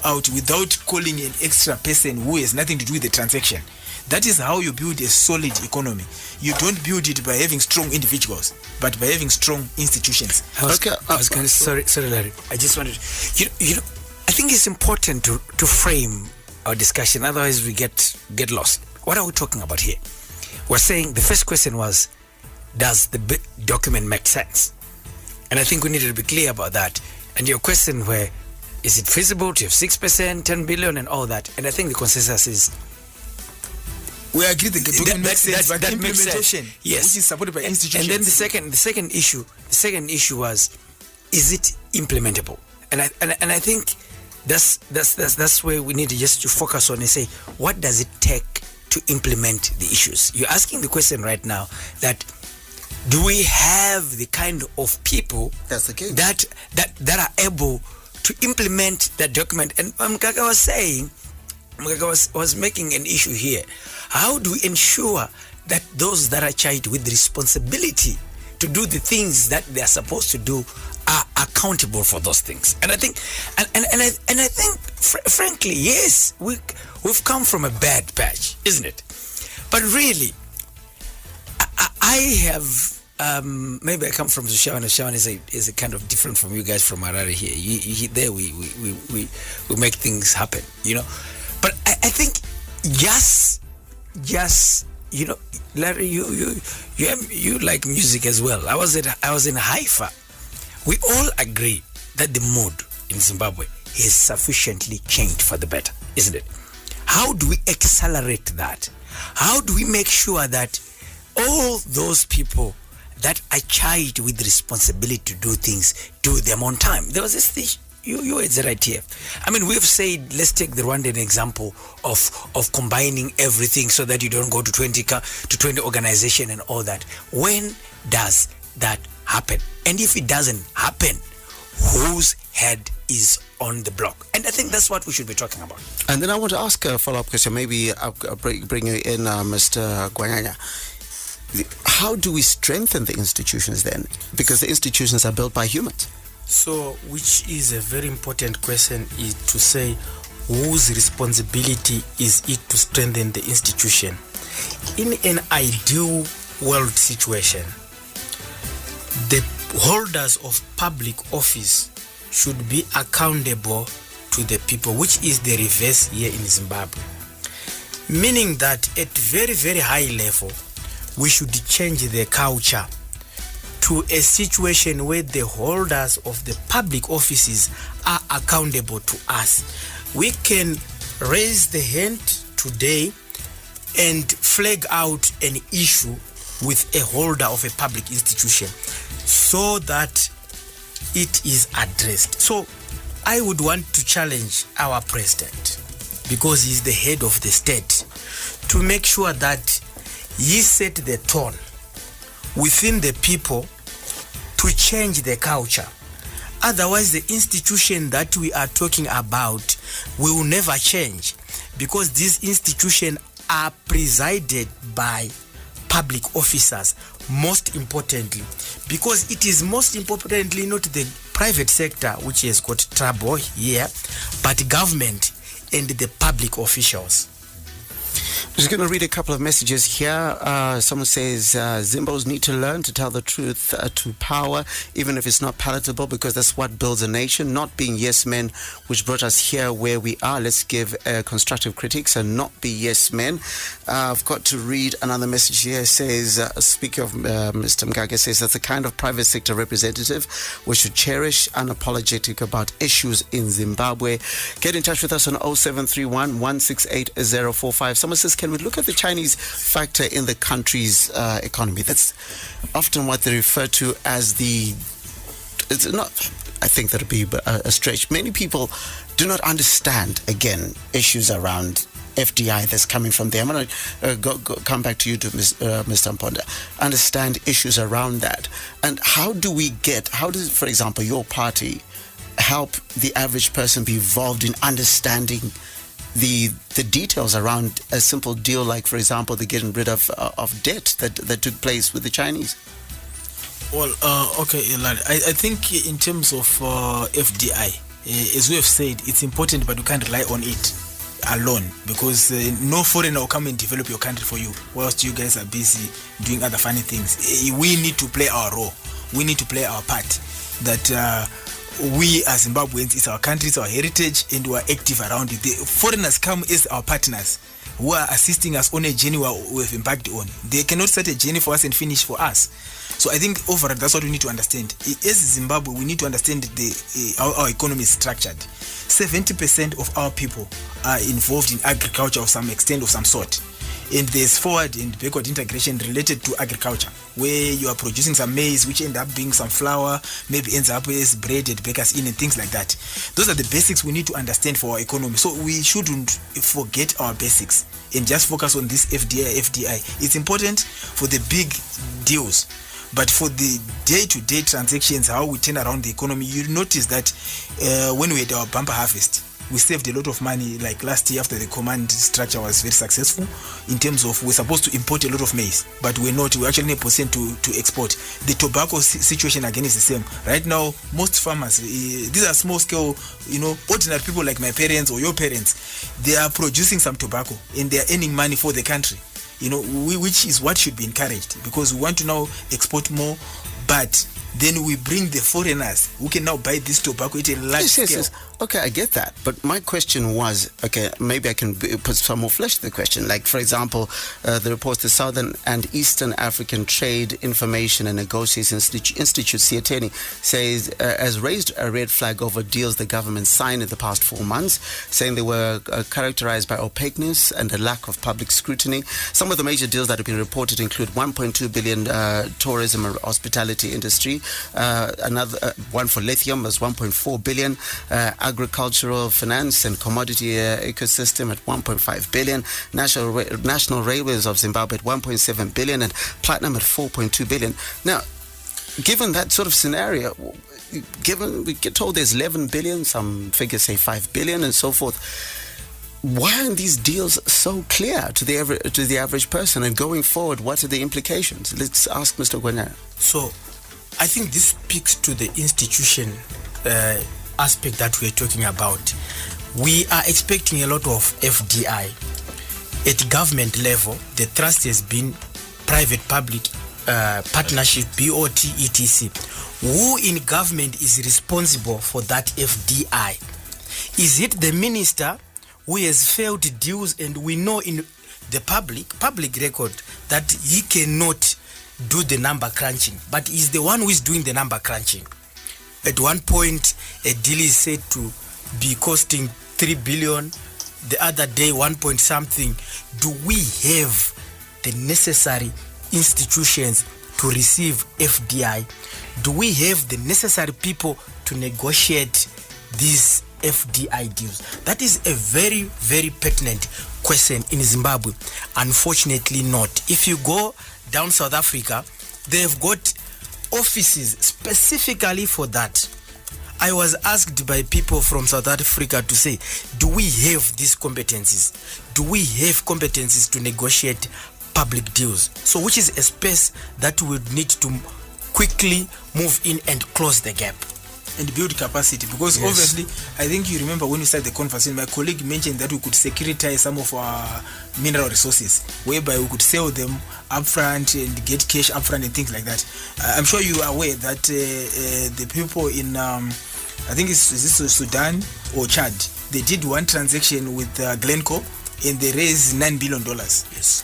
Speaker 4: out without calling an extra person who has nothing to do with the transaction. That is how you build a solid economy. You don't build it by having strong individuals, but by having strong institutions.
Speaker 5: Sorry, Larry. I just wanted to, I think it's important to frame our discussion, otherwise we get lost. What are we talking about here? We're saying the first question was, does the document make sense? And I think we needed to be clear about that. And your question were, is it feasible to have 6%, 10 billion and all that? And I think the consensus is,
Speaker 4: we agree the document makes sense, but
Speaker 5: that
Speaker 4: implementation,
Speaker 5: yes,
Speaker 4: which is supported by institutions.
Speaker 5: And then the second issue was, is it implementable? And I think that's where we need to just to focus on and say, what does it take to implement the issues? You're asking the question right now that, do we have the kind of people
Speaker 2: that's the case,
Speaker 5: that are able to implement that document? And Mugaga was saying, was making an issue here. How do we ensure that those that are charged with the responsibility to do the things that they are supposed to do are accountable for those things? And I think, and I think, frankly, yes, we've come from a bad patch, isn't it? But really, I have maybe I come from Zushawan. Zushawan is a kind of different from you guys from Harare here. There we make things happen, But I think just Larry, you like music as well. I was in Haifa. We all agree that the mood in Zimbabwe is sufficiently changed for the better, isn't it? How do we accelerate that? How do we make sure that all those people that are charged with the responsibility to do things do them on time? There was this thing. You at ZITF. I mean, we've said, let's take the Rwandan example of combining everything so that you don't go to 20 organization and all that. When does that happen? And if it doesn't happen, whose head is on the block? And I think that's what we should be talking about.
Speaker 2: And then I want to ask a follow-up question. Maybe I'll bring you in, Mr. Gwanyanya. how do we strengthen the institutions then? Because the institutions are built by humans.
Speaker 6: So, which is a very important question, is to say whose responsibility is it to strengthen the institution? In an ideal world situation, the holders of public office should be accountable to the people, which is the reverse here in Zimbabwe. Meaning that at very, very high level, we should change the culture to a situation where the holders of the public offices are accountable to us. We can raise the hand today and flag out an issue with a holder of a public institution so that it is addressed. So I would want to challenge our president, because he's the head of the state, to make sure that he set the tone within the people to change the culture. Otherwise, the institution that we are talking about will never change, because these institutions are presided by public officers, most importantly, because it is most importantly not the private sector which has got trouble here, but government and the public officials.
Speaker 2: I'm just going to read a couple of messages here. Someone says, Zimbos need to learn to tell the truth to power, even if it's not palatable, because that's what builds a nation, not being yes men, which brought us here where we are. Let's give constructive critiques and not be yes men. I've got to read another message here. It says, speaking of Mr. Mugaga, says that's the kind of private sector representative we should cherish, unapologetic about issues in Zimbabwe. Get in touch with us on 0731 168 045. Someone says, can we look at the Chinese factor in the country's economy? That's often what they refer to as the, it's not, I think that would be a stretch. Many people do not understand, again, issues around FDI that's coming from there. I'm going to come back to you, to Mr. Muponda. Understand issues around that. And how does, for example, your party help the average person be involved in understanding the details around a simple deal like, for example, the getting rid of debt that took place with the Chinese?
Speaker 4: Well, okay, Larry, I think in terms of FDI, as we have said, it's important, but we can't rely on it alone, because no foreigner will come and develop your country for you whilst you guys are busy doing other funny things. We need to play our role. We need to play our part. That we as Zimbabweans, it's our country, it's our heritage, and we are active around it. The foreigners come as our partners who are assisting us on a journey we have embarked on. They cannot start a journey for us and finish for us. So I think overall, that's what we need to understand. As Zimbabwe, we need to understand how our economy is structured. 70% of our people are involved in agriculture of some extent, of some sort. And there's forward and backward integration related to agriculture, where you are producing some maize, which end up being some flour, maybe ends up as bread at bakers inn and things like that. Those are the basics we need to understand for our economy. So we shouldn't forget our basics and just focus on this FDI. It's important for the big deals, but for the day-to-day transactions, how we turn around the economy, you notice that when we had our bumper harvest, we saved a lot of money. Like last year, after the command structure was very successful, in terms of we're supposed to import a lot of maize, but we're not. We're actually in a position to export. The tobacco situation again is the same. Right now, most farmers, these are small scale, ordinary people like my parents or your parents, they are producing some tobacco and they are earning money for the country. Which is what should be encouraged, because we want to now export more, but then we bring the foreigners who can now buy this tobacco at a large scale. Yes.
Speaker 2: Okay, I get that. But my question was, okay, maybe I can put some more flesh to the question. Like, for example, the report, the Southern and Eastern African Trade Information and Negotiation Institute, CETENI, says has raised a red flag over deals the government signed in the past 4 months, saying they were characterized by opaqueness and a lack of public scrutiny. Some of the major deals that have been reported include 1.2 billion tourism and hospitality industry, another one for lithium was 1.4 billion, agricultural finance and commodity ecosystem at 1.5 billion, National Railways of Zimbabwe at 1.7 billion, and platinum at 4.2 billion. Now, given that sort of scenario, given we get told there's 11 billion, some figures say 5 billion and so forth, why aren't these deals so clear to the average person? And going forward, what are the implications? Let's ask Mr. Gwanyanya.
Speaker 6: So, I think this speaks to the institution aspect that we're talking about. We are expecting a lot of FDI. At government level, the trust has been private-public partnership, BOT, etc. Who in government is responsible for that FDI? Is it the minister who has failed deals, and we know in the public record that he cannot do the number crunching, but he's the one who is doing the number crunching. At one point, a deal is said to be costing 3 billion, the other day 1 point something. Do we have the necessary institutions to receive FDI? Do we have the necessary people to negotiate these FDI deals? That is a very, very pertinent question in Zimbabwe. Unfortunately not. If you go down South Africa, they've got offices specifically for that. I was asked by people from South Africa to say, do we have these competencies? Do we have competencies to negotiate public deals? So which is a space that we would need to quickly move in and close the gap.
Speaker 4: And build capacity, because
Speaker 6: Yes.
Speaker 4: obviously, I think you remember when we started the conversation, my colleague mentioned that we could securitize some of our mineral resources, whereby we could sell them upfront and get cash upfront and things like that. I'm sure you are aware that the people in, I think is this Sudan or Chad, they did one transaction with Glencore and they raised $9 billion.
Speaker 6: Yes.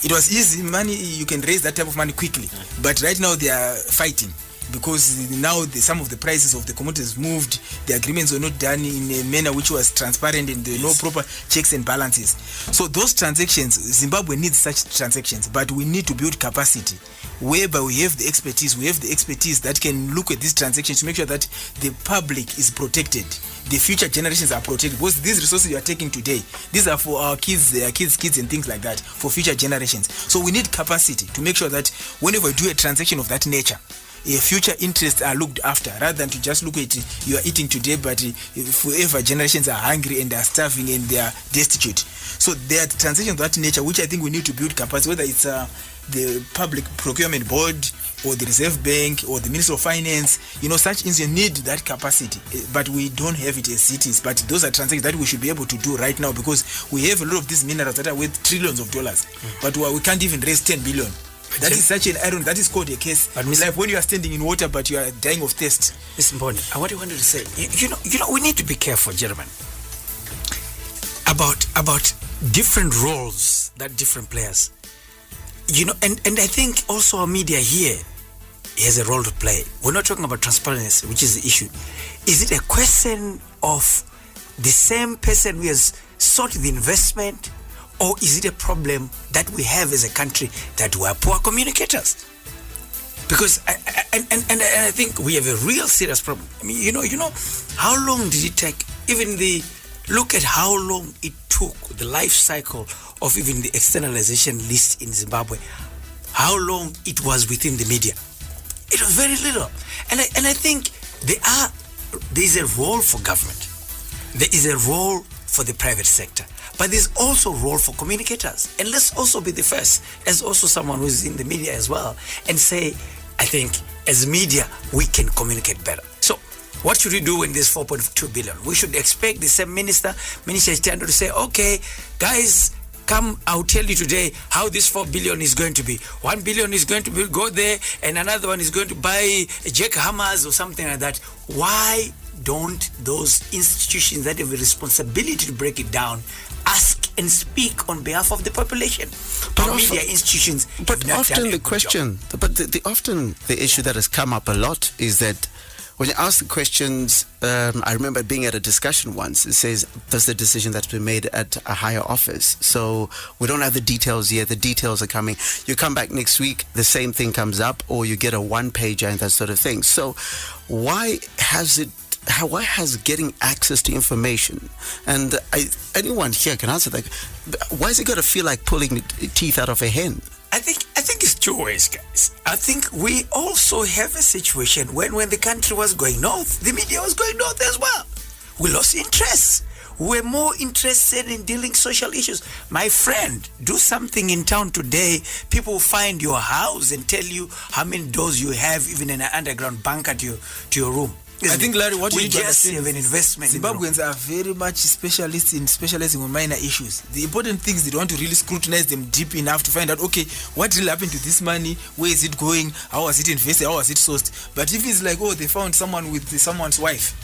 Speaker 4: It was easy money, you can raise that type of money quickly, but right now they are fighting. Because now some of the prices of the commodities moved, the agreements were not done in a manner which was transparent, and there were no proper checks and balances. So those transactions, Zimbabwe needs such transactions, but we need to build capacity whereby we have the expertise that can look at these transactions to make sure that the public is protected, the future generations are protected, because these resources you are taking today, these are for our kids, their kids and things like that, for future generations. So we need capacity to make sure that whenever we do a transaction of that nature, future interests are looked after, rather than to just look at you are eating today, but forever generations are hungry and they are starving and they are destitute. So there are transactions of that nature which I think we need to build capacity, whether it's the Public Procurement Board or the Reserve Bank or the Minister of Finance. Such institutions need that capacity, but we don't have it as cities. But those are transactions that we should be able to do right now, because we have a lot of these minerals that are worth trillions of dollars, but we can't even raise 10 billion. That is such an iron. That is called a case. But like when you are standing in water, but you are dying of thirst.
Speaker 5: Mr. Muponda, what I wanted to say, you know, we need to be careful, gentlemen, about different roles that different players, and I think also our media here has a role to play. We're not talking about transparency, which is the issue. Is it a question of the same person who has sought the investment? Or is it a problem that we have as a country that we are poor communicators? Because I think we have a real serious problem. I mean, you know, how long did it take? Look at how long it took, the life cycle of even the externalization list in Zimbabwe. How long it was within the media. It was very little. And I think there is a role for government. There is a role for the private sector. But there's also a role for communicators. And let's also be the first, as also someone who's in the media as well, and say, I think as media, we can communicate better. So what should we do when there's 4.2 billion? We should expect the same Minister Chitando to say, okay, guys, come, I'll tell you today how this 4 billion is going to be. 1 billion is going to go there, and another one is going to buy jackhammers or something like that. Why don't those institutions that have a responsibility to break it down ask and speak on behalf of the population? Our media institutions.
Speaker 2: But often the issue that has come up a lot is that when you ask the questions, I remember being at a discussion once, it says, does the decision that's been made at a higher office? So we don't have the details yet. The details are coming. You come back next week, the same thing comes up, or you get a one-pager and that sort of thing. So why has getting access to information, and anyone here can answer that, why is it got to feel like pulling teeth out of a hen?
Speaker 5: I think it's two ways, guys. I think we also have a situation when the country was going north, the media was going north as well. We lost interest. were more interested in dealing social issues. My friend, do something in town today. People find your house and tell you how many doors you have, even in an underground bunker to your room.
Speaker 4: I think, Larry, what
Speaker 5: we
Speaker 4: you
Speaker 5: just
Speaker 4: have
Speaker 5: an investment.
Speaker 4: Zimbabweans are very much specializing on minor issues. The important things, they don't want to really scrutinize them deep enough to find out, okay, what really happened to this money? Where is it going? How was it invested? How was it sourced? But if it's like, oh, they found someone with someone's wife,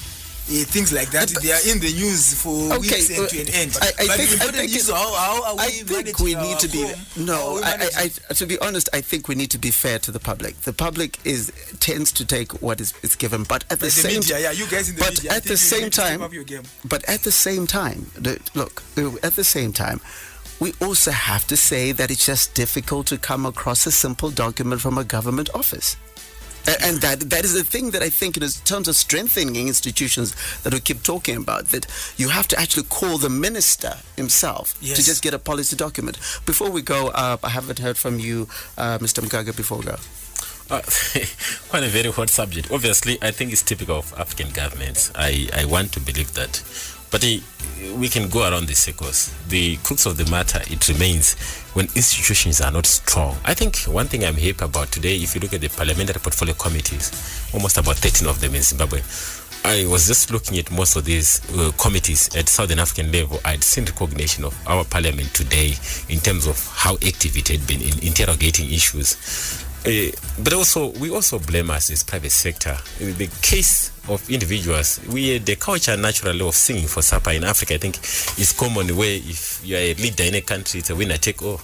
Speaker 4: things like that, they are in the news for weeks and to an end.
Speaker 2: I think we need to be. No, to be honest, I think we need to be fair to the public. The public tends to take what is given, but at the same time,
Speaker 4: you guys in the media,
Speaker 2: at the same time, look, at the same time, we also have to say that it's just difficult to come across a simple document from a government office. And that is the thing that I think, in terms of strengthening institutions that we keep talking about, that you have to actually call the minister himself to just get a policy document. Before we go, I haven't heard from you, Mr. Mugaga, before we go.
Speaker 7: Quite a very hot subject. Obviously, I think it's typical of African governments. I want to believe that. But we can go around the circles. The crux of the matter, it remains when institutions are not strong. I think one thing I'm happy about today, if you look at the parliamentary portfolio committees, almost about 13 of them in Zimbabwe, I was just looking at most of these committees at Southern African level. I'd seen recognition of our parliament today in terms of how active it had been in interrogating issues. But also, we also blame us as private sector. In the case of individuals, we had the culture naturally of singing for supper in Africa. I think it's common where if you are a leader in a country, it's a winner take all.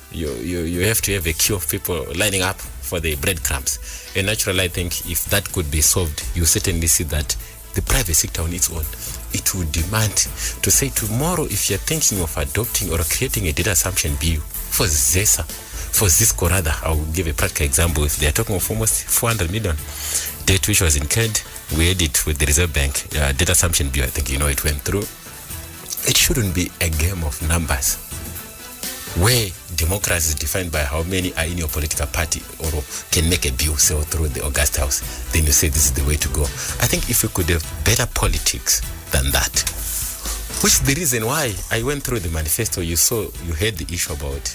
Speaker 7: You have to have a queue of people lining up for the breadcrumbs. And naturally, I think if that could be solved, you certainly see that the private sector on its own, it would demand to say tomorrow, if you're thinking of adopting or creating a data assumption bill for ZESA, for Cisco rather, I will give a practical example. If they are talking of almost 400 million debt which was incurred, we had it with the Reserve Bank data assumption bill. I think it went through. It shouldn't be a game of numbers where democracy is defined by how many are in your political party or can make a bill sail through the August House. Then you say this is the way to go. I think if we could have better politics than that, which is the reason why I went through the manifesto. You heard the issue about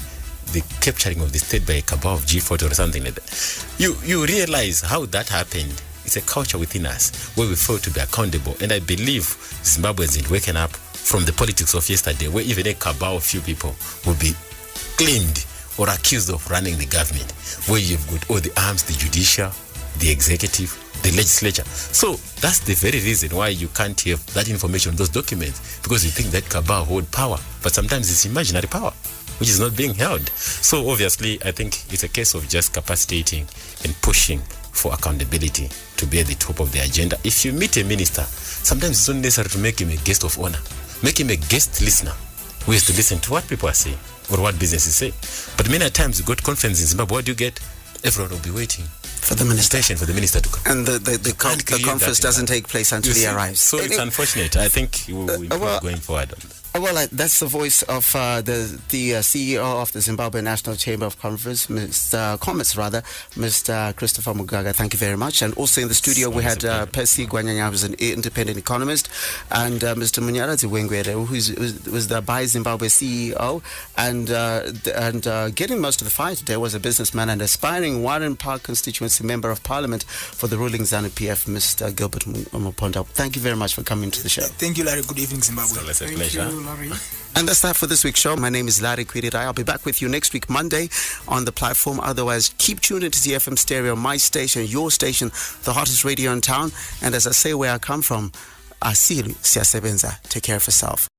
Speaker 7: the capturing of the state by a cabal of G40 or something like that. You realize how that happened. It's a culture within us where we fail to be accountable. And I believe Zimbabweans is waking up from the politics of yesterday, where even a cabal of few people will be claimed or accused of running the government, where you've got all the arms, the judicial, the executive, the legislature. So that's the very reason why you can't have that information on those documents, because you think that cabal hold power, but sometimes it's imaginary power which is not being held. So obviously, I think it's a case of just capacitating and pushing for accountability to be at the top of the agenda. If you meet a minister, sometimes it's not necessary to make him a guest of honor. Make him a guest listener who has to listen to what people are saying or what businesses say. But many times you go to conference in Zimbabwe, what do you get? Everyone will be waiting
Speaker 2: for the minister
Speaker 7: to come.
Speaker 2: And the conference doesn't take place until he arrives.
Speaker 7: So it's unfortunate. I think we're going forward on that.
Speaker 2: Well, that's the voice of the CEO of the Zimbabwe National Chamber of Commerce, Mr. Christopher Mugaga. Thank you very much. And also in the studio we had Percy Gwanyanya, who's an independent economist, and Mr. Munyaradzi Hwengwere, who was the Buy Zimbabwe CEO, and getting most of the fight today was a businessman and aspiring Warren Park constituency member of Parliament for the ruling ZANU PF, Mr. Gilbert Muponda. Thank you very much for coming to the show.
Speaker 4: Thank you, Larry. Good evening, Zimbabwe.
Speaker 7: It's a pleasure.
Speaker 4: Larry.
Speaker 2: And that's that for this week's show. My name is Larry Kwirirayi. I'll be back with you next week, Monday, on the platform. Otherwise, keep tuned into ZFM Stereo, my station, your station, the hottest radio in town. And as I say where I come from, Asili Siasebenza. Take care of yourself.